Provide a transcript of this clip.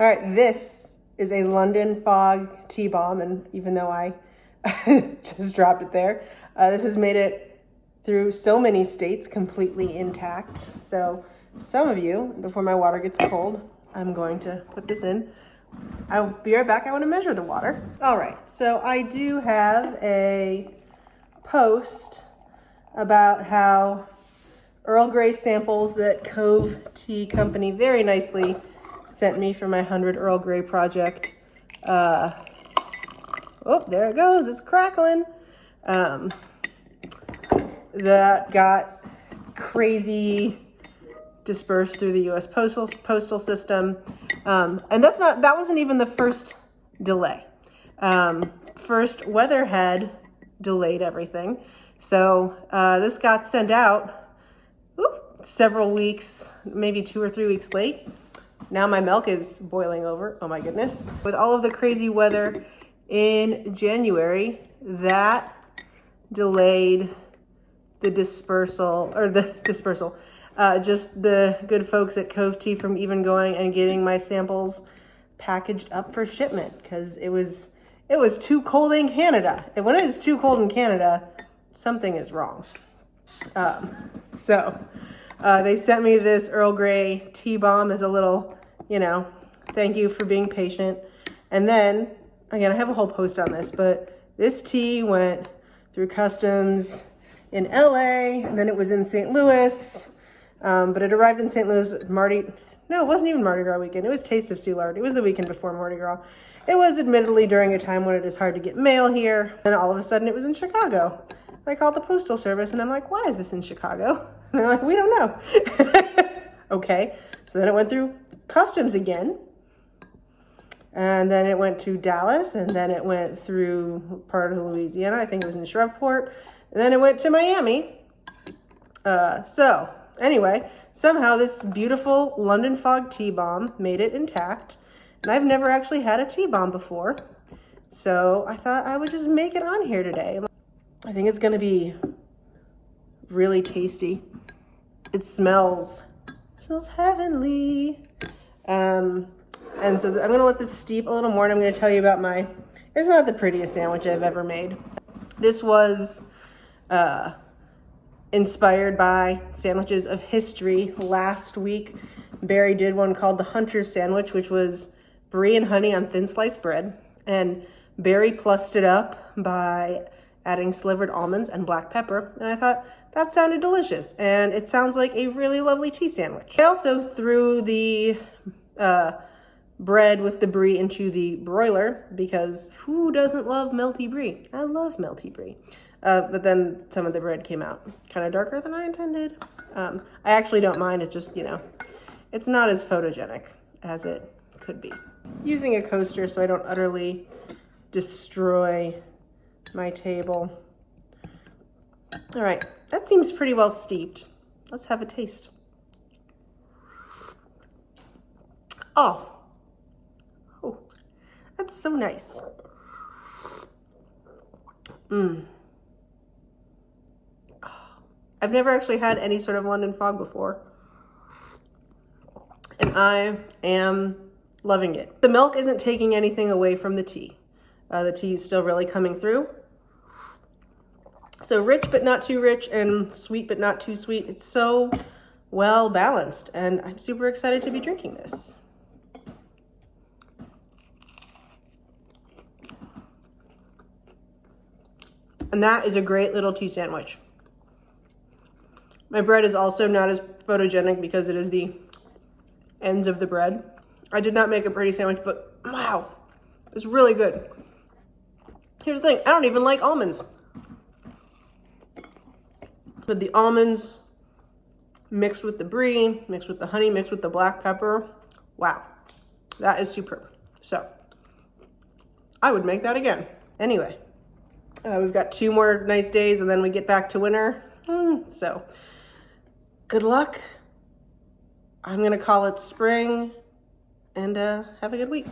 All right, this is a London Fog tea bomb, and even though I just dropped it there, this has made it through so many states completely intact. So some of you, before my water gets cold, I'm going to put this in. I'll be right back. I want to measure the water. All right, so I do have a post about how Earl Grey samples that Cove Tea Company very nicely sent me for my 100 Earl Grey project. Oh, there it goes. It's crackling. That got crazy dispersed through the U.S. postal system. And that wasn't even the first delay. First, weather had delayed everything. So this got sent out several weeks, maybe 2 or 3 weeks late. Now my milk is boiling over. Oh my goodness. With all of the crazy weather in January, that delayed the dispersal, just the good folks at Cove Tea from even going and getting my samples packaged up for shipment, because it was too cold in Canada. And when it is too cold in Canada, something is wrong. They sent me this Earl Grey tea bomb as a little, thank you for being patient. And then, again, I have a whole post on this, but this tea went through customs in LA, and then it was in St. Louis, but it arrived in St. Louis it wasn't even Mardi Gras weekend. It was Taste of Soulard. It was the weekend before Mardi Gras. It was admittedly during a time when it is hard to get mail here, and all of a sudden it was in Chicago. I called the Postal Service, and I'm like, why is this in Chicago? And they're like, we don't know. Okay, so then it went through customs again, and then it went to Dallas, and then it went through part of Louisiana. I think it was in Shreveport, and then it went to Miami. So anyway, somehow this beautiful London Fog tea bomb made it intact, and I've never actually had a tea bomb before, so I thought I would just make it on here today. I think it's gonna be really tasty. It smells heavenly. And so I'm gonna let this steep a little more, and I'm gonna tell you about it's not the prettiest sandwich I've ever made. This was inspired by sandwiches of history. Last week, Barry did one called the Hunter's Sandwich, which was brie and honey on thin sliced bread. And Barry plussed it up by adding slivered almonds and black pepper. And I thought that sounded delicious. And it sounds like a really lovely tea sandwich. I also threw the bread with the brie into the broiler, because who doesn't love melty brie? I love melty brie. But then some of the bread came out kind of darker than I intended. I actually don't mind. It's just, it's not as photogenic as it could be. Using a coaster so I don't utterly destroy my table. All right, that seems pretty well steeped. Let's have a taste. Oh, that's so nice. I've never actually had any sort of London Fog before, and I am loving it. The milk isn't taking anything away from the tea. The tea is still really coming through. So rich but not too rich, and sweet but not too sweet. It's so well balanced, and I'm super excited to be drinking this. And that is a great little tea sandwich. My bread is also not as photogenic because it is the ends of the bread. I did not make a pretty sandwich, but wow, it's really good. Here's the thing, I don't even like almonds. But the almonds mixed with the brie, mixed with the honey, mixed with the black pepper, wow, that is superb. So I would make that again. Anyway, we've got 2 more nice days and then we get back to winter. So good luck. I'm gonna call it spring, and have a good week.